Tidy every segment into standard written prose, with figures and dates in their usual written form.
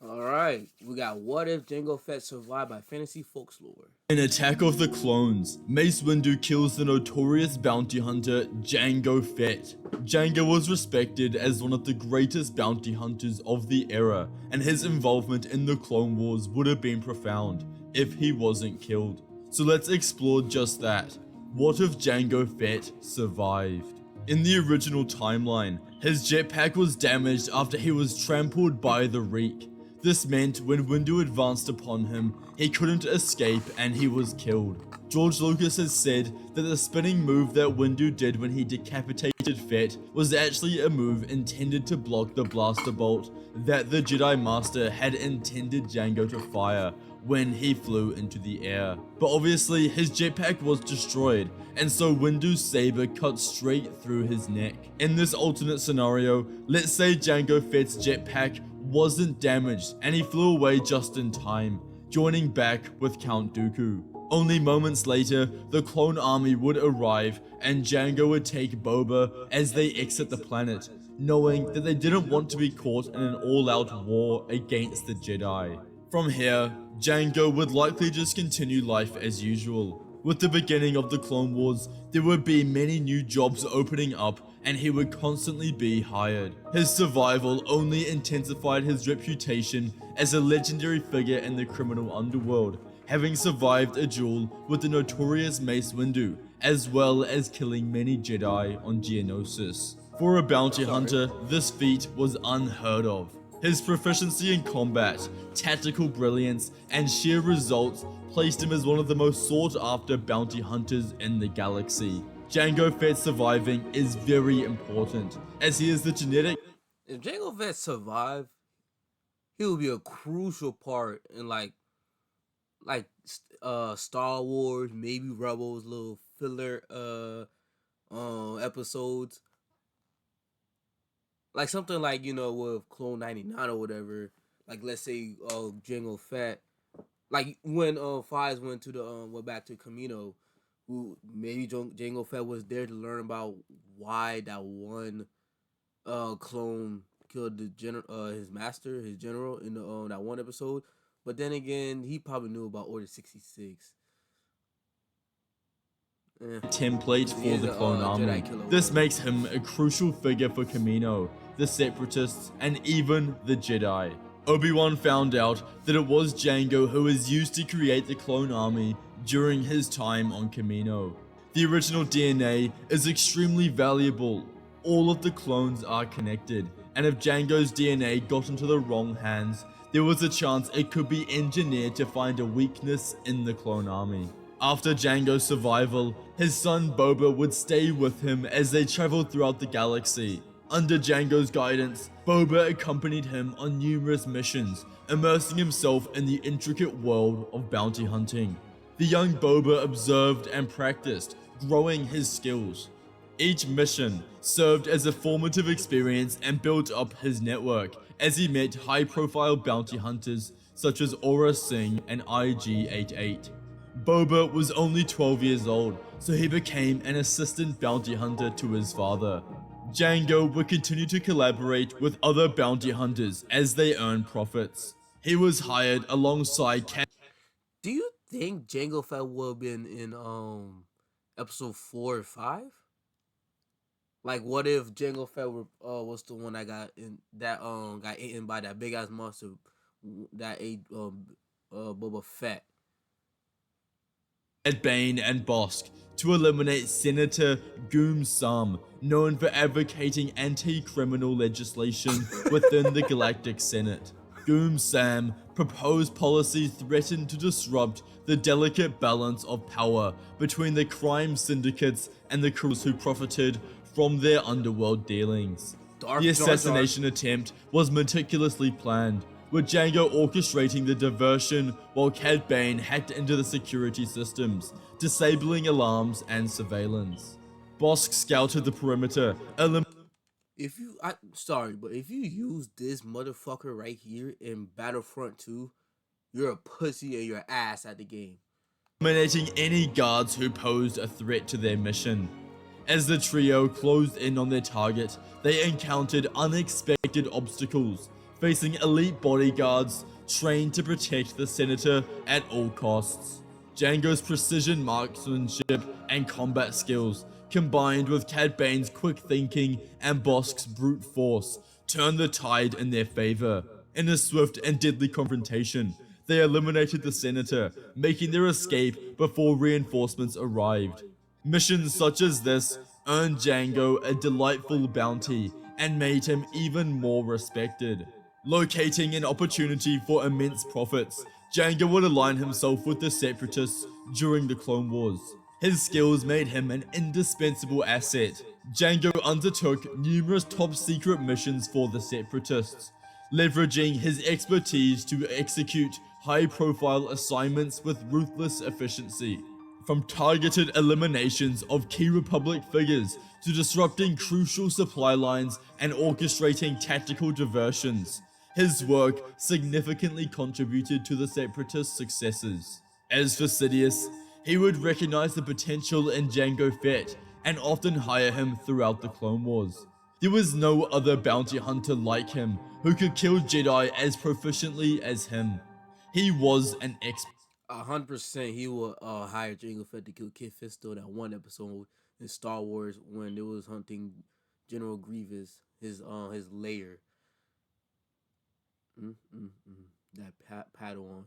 Alright, we got What If Jango Fett Survived by Fantasy Folklore. In Attack of the Clones, Mace Windu kills the notorious bounty hunter Jango Fett. Jango was respected as one of the greatest bounty hunters of the era, and his involvement in the Clone Wars would have been profound if he wasn't killed. So let's explore just that. What if Jango Fett survived? In the original timeline, his jetpack was damaged after he was trampled by the Reek. This meant when Windu advanced upon him, he couldn't escape and he was killed. George Lucas has said that the spinning move that Windu did when he decapitated Fett was actually a move intended to block the blaster bolt that the Jedi Master had intended Jango to fire when he flew into the air. But obviously his jetpack was destroyed, and so Windu's saber cut straight through his neck. In this alternate scenario, let's say Jango Fett's jetpack wasn't damaged and he flew away just in time, joining back with Count Dooku. Only moments later, the clone army would arrive and Jango would take Boba as they exit the planet, knowing that they didn't want to be caught in an all-out war against the Jedi. From here, Jango would likely just continue life as usual. With the beginning of the Clone Wars, there would be many new jobs opening up and he would constantly be hired. His survival only intensified his reputation as a legendary figure in the criminal underworld, having survived a duel with the notorious Mace Windu, as well as killing many Jedi on Geonosis. For a bounty hunter, this feat was unheard of. His proficiency in combat, tactical brilliance, and sheer results placed him as one of the most sought after bounty hunters in the galaxy. Jango Fett surviving is very important, as he is the genetic. If Jango Fett survived, he would be a crucial part in like Star Wars, maybe Rebels, little filler episodes. Like something like, with Clone 99 or whatever. Like let's say Jango Fett. Like when Fives went to went back to Camino, who maybe Jango Fett was there to learn about why that one clone killed his master, his general in the that one episode. But then again, he probably knew about Order 66. Template for the clone army. This makes him a crucial figure for Camino, the Separatists, and even the Jedi. Obi-Wan found out that it was Jango who was used to create the clone army during his time on Camino. The original DNA is extremely valuable. All of the clones are connected, and if Jango's DNA got into the wrong hands, there was a chance it could be engineered to find a weakness in the clone army. After Jango's survival, his son Boba would stay with him as they traveled throughout the galaxy. Under Jango's guidance, Boba accompanied him on numerous missions, immersing himself in the intricate world of bounty hunting. The young Boba observed and practiced, growing his skills. Each mission served as a formative experience and built up his network as he met high-profile bounty hunters such as Aura Singh and IG-88. Boba was only 12 years old, so he became an assistant bounty hunter to his father. Jango would continue to collaborate with other bounty hunters as they earned profits. He was hired alongside Do you think Jango Fett would have been in episode 4 or 5? Like, what if Jango Fett was the one that got eaten by that big ass monster that ate Boba Fett? Cad Bane and Bossk to eliminate Senator Goom Sam, known for advocating anti-criminal legislation within the Galactic Senate. Goom Sam proposed policies threatened to disrupt the delicate balance of power between the crime syndicates and the criminals who profited from their underworld dealings. The assassination attempt was meticulously planned, with Jango orchestrating the diversion while Cad Bane hacked into the security systems, disabling alarms and surveillance. Bossk scouted the perimeter, if you use this motherfucker right here in Battlefront 2, you're a pussy and you're ass at the game. eliminating any guards who posed a threat to their mission. As the trio closed in on their target, they encountered unexpected obstacles, facing elite bodyguards trained to protect the senator at all costs. Django's precision marksmanship and combat skills, combined with Cad Bane's quick thinking and Bosk's brute force, turned the tide in their favor. In a swift and deadly confrontation, they eliminated the senator, making their escape before reinforcements arrived. Missions such as this earned Django a delightful bounty and made him even more respected. Locating an opportunity for immense profits, Django would align himself with the Separatists during the Clone Wars. His skills made him an indispensable asset. Django undertook numerous top-secret missions for the Separatists, leveraging his expertise to execute high-profile assignments with ruthless efficiency. From targeted eliminations of key Republic figures to disrupting crucial supply lines and orchestrating tactical diversions, his work significantly contributed to the Separatist successes. As for Sidious, he would recognize the potential in Jango Fett and often hire him throughout the Clone Wars. There was no other bounty hunter like him who could kill Jedi as proficiently as him. He was an expert. 100%, he will hire Jango Fett to kill Kit Fisto that one episode in Star Wars when it was hunting General Grievous, his lair. That Padawan.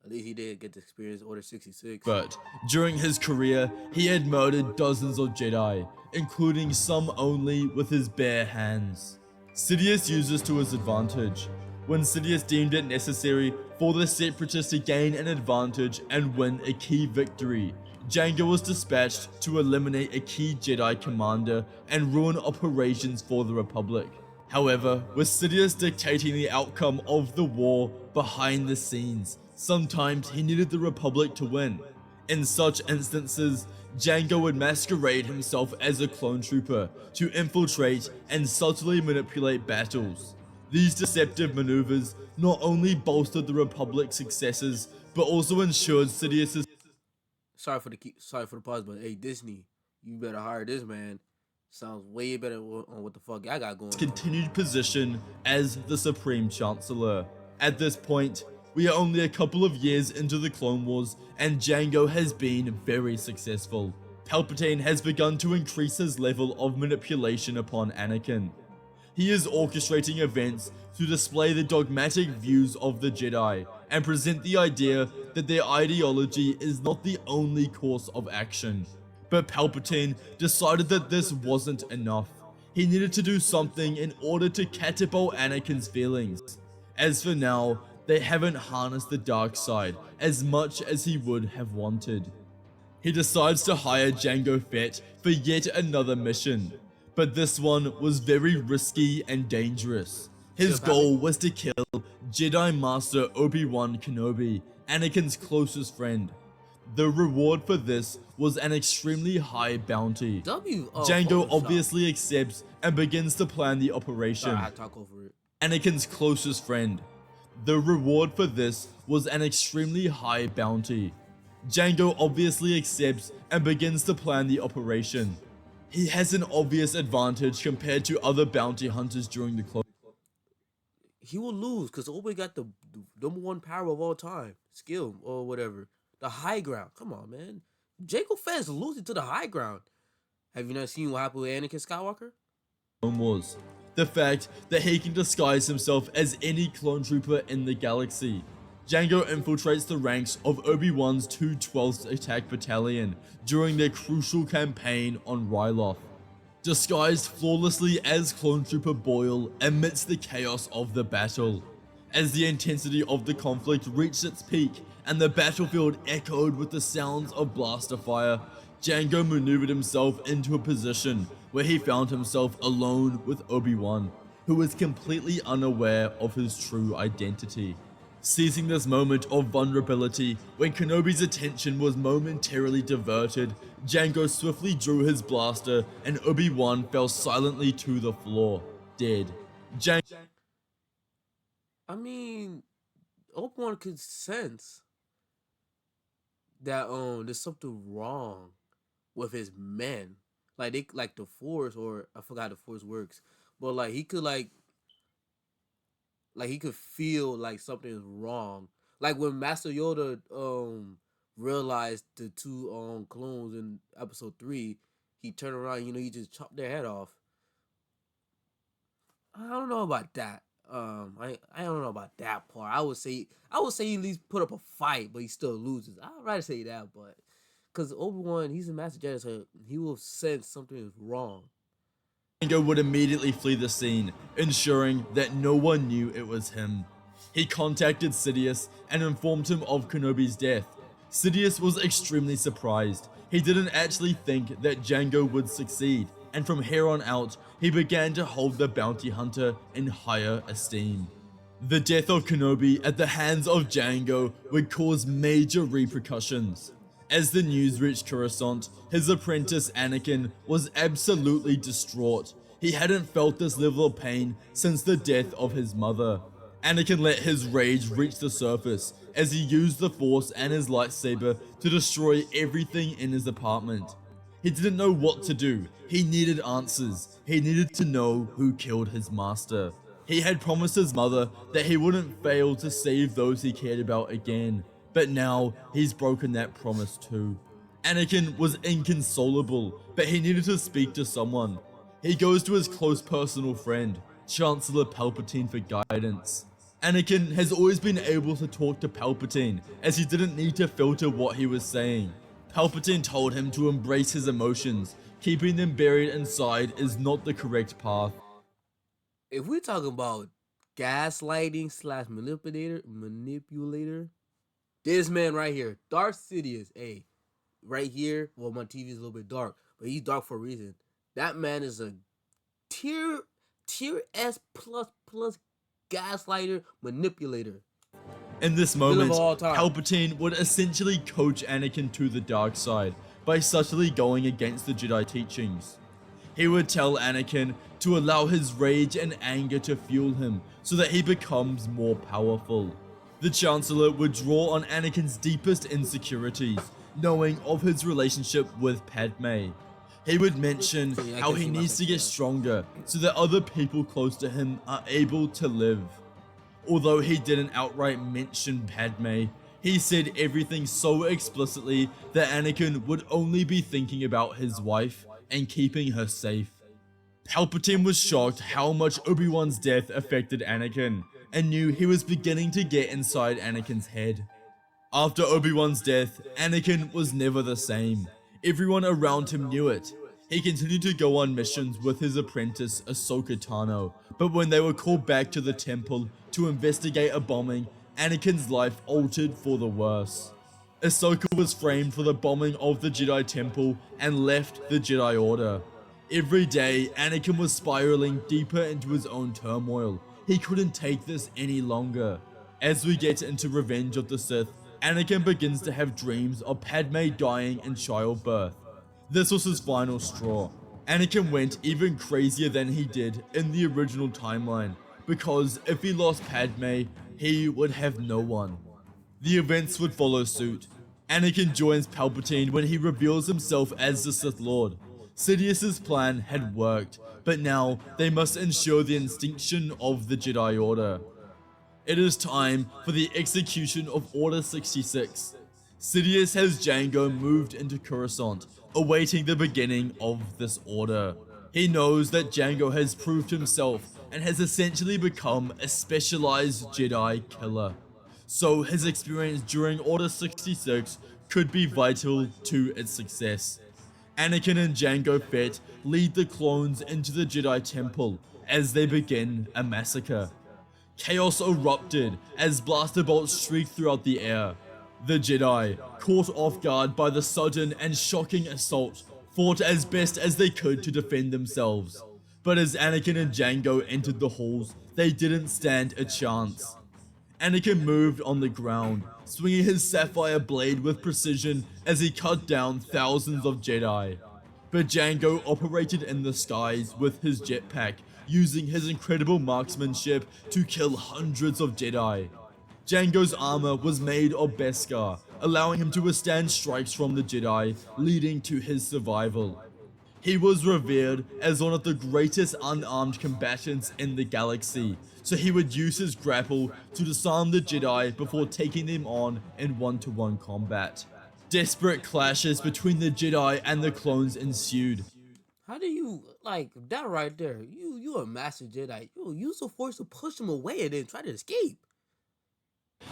At least he did get to experience Order 66. But during his career, he had murdered dozens of Jedi, including some only with his bare hands. Sidious used this to his advantage. When Sidious deemed it necessary for the Separatists to gain an advantage and win a key victory, Jango was dispatched to eliminate a key Jedi commander and ruin operations for the Republic. However, with Sidious dictating the outcome of the war behind the scenes, sometimes he needed the Republic to win. In such instances, Jango would masquerade himself as a clone trooper to infiltrate and subtly manipulate battles. These deceptive maneuvers not only bolstered the Republic's successes, but also ensured Sidious's Sorry for the pause, but hey Disney, you better hire this man. Sounds way better on what the fuck I got going on. continued position as the Supreme Chancellor. At this point, we are only a couple of years into the Clone Wars, and Jango has been very successful. Palpatine has begun to increase his level of manipulation upon Anakin. He is orchestrating events to display the dogmatic views of the Jedi and present the idea that their ideology is not the only course of action. But Palpatine decided that this wasn't enough. He needed to do something in order to catapult Anakin's feelings. As for now, they haven't harnessed the dark side as much as he would have wanted. He decides to hire Jango Fett for yet another mission, but this one was very risky and dangerous. His goal was to kill Jedi Master Obi-Wan Kenobi, Anakin's closest friend. The reward for this was an extremely high bounty. Jango obviously accepts and begins to plan the operation. I talk over it. Anakin's closest friend. The reward for this was an extremely high bounty. Jango obviously accepts and begins to plan the operation. He has an obvious advantage compared to other bounty hunters during the clone. He will lose because Obi got the number one power of all time, skill or whatever, the high ground. Come on, man. Jango Fett is losing to the high ground. Have you not seen what happened with Anakin Skywalker? Wars. The fact that he can disguise himself as any clone trooper in the galaxy. Jango infiltrates the ranks of Obi-Wan's 212th Attack Battalion during their crucial campaign on Ryloth. Disguised flawlessly as Clone Trooper Boyle amidst the chaos of the battle. As the intensity of the conflict reached its peak and the battlefield echoed with the sounds of blaster fire, Jango maneuvered himself into a position where he found himself alone with Obi-Wan, who was completely unaware of his true identity. Seizing this moment of vulnerability, when Kenobi's attention was momentarily diverted, Jango swiftly drew his blaster and Obi-Wan fell silently to the floor, dead. I mean, Obi-Wan could sense that there's something wrong with his men. Like they like the Force, or I forgot the Force works, but like he could like Like he could feel like something is wrong. Like when Master Yoda realized the two clones in episode 3, he turned around, he just chopped their head off. I don't know about that. I don't know about that part. I would say he at least put up a fight, but he still loses. I'd rather say that, but because Obi-Wan, he's a Master Jedi, so he will sense something is wrong. Django would immediately flee the scene, ensuring that no one knew it was him. He contacted Sidious and informed him of Kenobi's death. Sidious was extremely surprised. He didn't actually think that Django would succeed, and from here on out, he began to hold the bounty hunter in higher esteem. The death of Kenobi at the hands of Django would cause major repercussions. As the news reached Coruscant, his apprentice Anakin was absolutely distraught. He hadn't felt this level of pain since the death of his mother. Anakin let his rage reach the surface as he used the Force and his lightsaber to destroy everything in his apartment. He didn't know what to do. He needed answers. He needed to know who killed his master. He had promised his mother that he wouldn't fail to save those he cared about again, but now he's broken that promise too. Anakin was inconsolable, but he needed to speak to someone. He goes to his close personal friend, Chancellor Palpatine, for guidance. Anakin has always been able to talk to Palpatine, as he didn't need to filter what he was saying. Palpatine told him to embrace his emotions. Keeping them buried inside is not the correct path. If we're talking about gaslighting slash manipulator, this man right here, Darth Sidious, hey, right here. Well, my TV is a little bit dark, but he's dark for a reason. That man is a tier S plus gaslighter manipulator. In this Villain moment, of all time. Palpatine would essentially coach Anakin to the dark side by subtly going against the Jedi teachings. He would tell Anakin to allow his rage and anger to fuel him so that he becomes more powerful. The Chancellor would draw on Anakin's deepest insecurities, knowing of his relationship with Padme. He would mention how he needs to get stronger so that other people close to him are able to live. Although he didn't outright mention Padme, he said everything so explicitly that Anakin would only be thinking about his wife and keeping her safe. Palpatine was shocked how much Obi-Wan's death affected Anakin, and knew he was beginning to get inside Anakin's head. After Obi-Wan's death, Anakin was never the same. Everyone around him knew it. He continued to go on missions with his apprentice Ahsoka Tano, but when they were called back to the temple to investigate a bombing, Anakin's life altered for the worse. Ahsoka was framed for the bombing of the Jedi Temple and left the Jedi Order. Every day, Anakin was spiraling deeper into his own turmoil. He couldn't take this any longer. As we get into Revenge of the Sith, Anakin begins to have dreams of Padme dying in childbirth. This was his final straw. Anakin went even crazier than he did in the original timeline, because if he lost Padme, he would have no one. The events would follow suit. Anakin joins Palpatine when he reveals himself as the Sith Lord. Sidious's plan had worked, but now they must ensure the extinction of the Jedi Order. It is time for the execution of Order 66. Sidious has Django moved into Coruscant, awaiting the beginning of this order. He knows that Django has proved himself and has essentially become a specialized Jedi killer. So his experience during Order 66 could be vital to its success. Anakin and Jango Fett lead the clones into the Jedi Temple as they begin a massacre. Chaos erupted as blaster bolts shrieked throughout the air. The Jedi, caught off guard by the sudden and shocking assault, fought as best as they could to defend themselves. But as Anakin and Jango entered the halls, they didn't stand a chance. Anakin moved on the ground, swinging his sapphire blade with precision as he cut down thousands of Jedi. But Jango operated in the skies with his jetpack, using his incredible marksmanship to kill hundreds of Jedi. Jango's armor was made of Beskar, allowing him to withstand strikes from the Jedi, leading to his survival. He was revered as one of the greatest unarmed combatants in the galaxy, so he would use his grapple to disarm the Jedi before taking them on in one-to-one combat. Desperate clashes between the Jedi and the clones ensued. How do you like that right there? You a master Jedi. You use the force to push him away and then try to escape.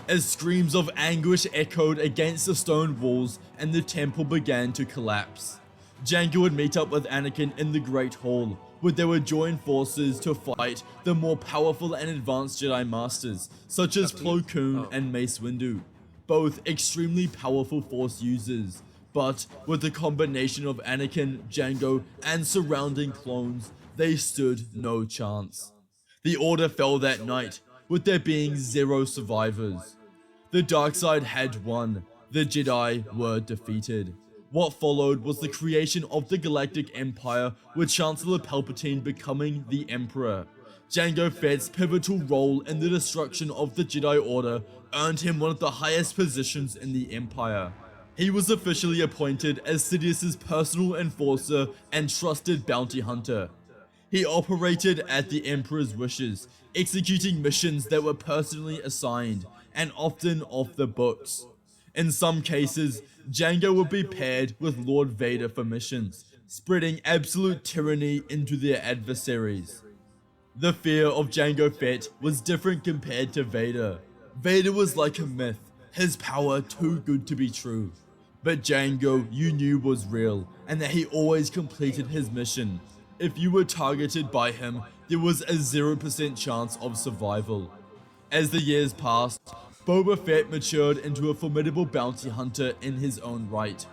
As screams of anguish echoed against the stone walls and the temple began to collapse. Jango would meet up with Anakin in the Great Hall, where they would join forces to fight the more powerful and advanced Jedi Masters, such as Plo Koon and Mace Windu, both extremely powerful Force users. But with the combination of Anakin, Jango, and surrounding clones, they stood no chance. The Order fell that night, with there being 0 survivors. The dark side had won, the Jedi were defeated. What followed was the creation of the Galactic Empire, with Chancellor Palpatine becoming the Emperor. Jango Fett's pivotal role in the destruction of the Jedi Order earned him one of the highest positions in the Empire. He was officially appointed as Sidious's personal enforcer and trusted bounty hunter. He operated at the Emperor's wishes, executing missions that were personally assigned, and often off the books. In some cases, Jango would be paired with Lord Vader for missions, spreading absolute tyranny into their adversaries. The fear of Jango Fett was different compared to Vader. Vader was like a myth, his power too good to be true. But Jango you knew was real, and that he always completed his mission. If you were targeted by him, there was a 0% chance of survival. As the years passed, Boba Fett matured into a formidable bounty hunter in his own right.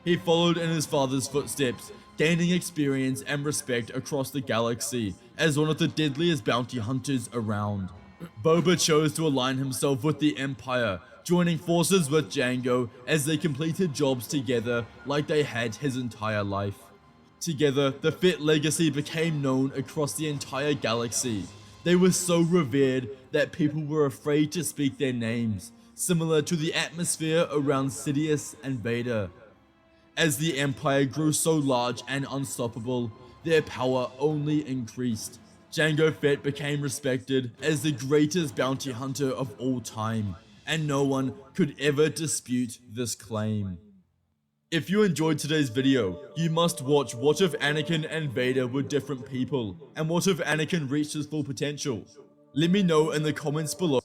He followed in his father's footsteps, gaining experience and respect across the galaxy as one of the deadliest bounty hunters around. Boba chose to align himself with the Empire, joining forces with Jango as they completed jobs together like they had his entire life. Together, the Fett legacy became known across the entire galaxy. They were so revered that people were afraid to speak their names, similar to the atmosphere around Sidious and Vader. As the Empire grew so large and unstoppable, their power only increased. Jango Fett became respected as the greatest bounty hunter of all time, and no one could ever dispute this claim. If you enjoyed today's video, you must watch What If Anakin and Vader were different people, and what if Anakin reached his full potential? Let me know in the comments below.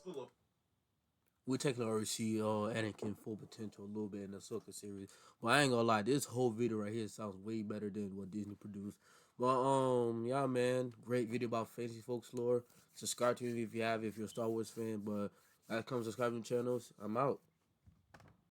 We taking already see Anakin full potential a little bit in the Ahsoka series. But I ain't gonna lie, this whole video right here sounds way better than what Disney produced. But yeah, man, great video about fantasy folks lore. Subscribe to me if you have, if you're a Star Wars fan. But that comes subscribing to channels. I'm out.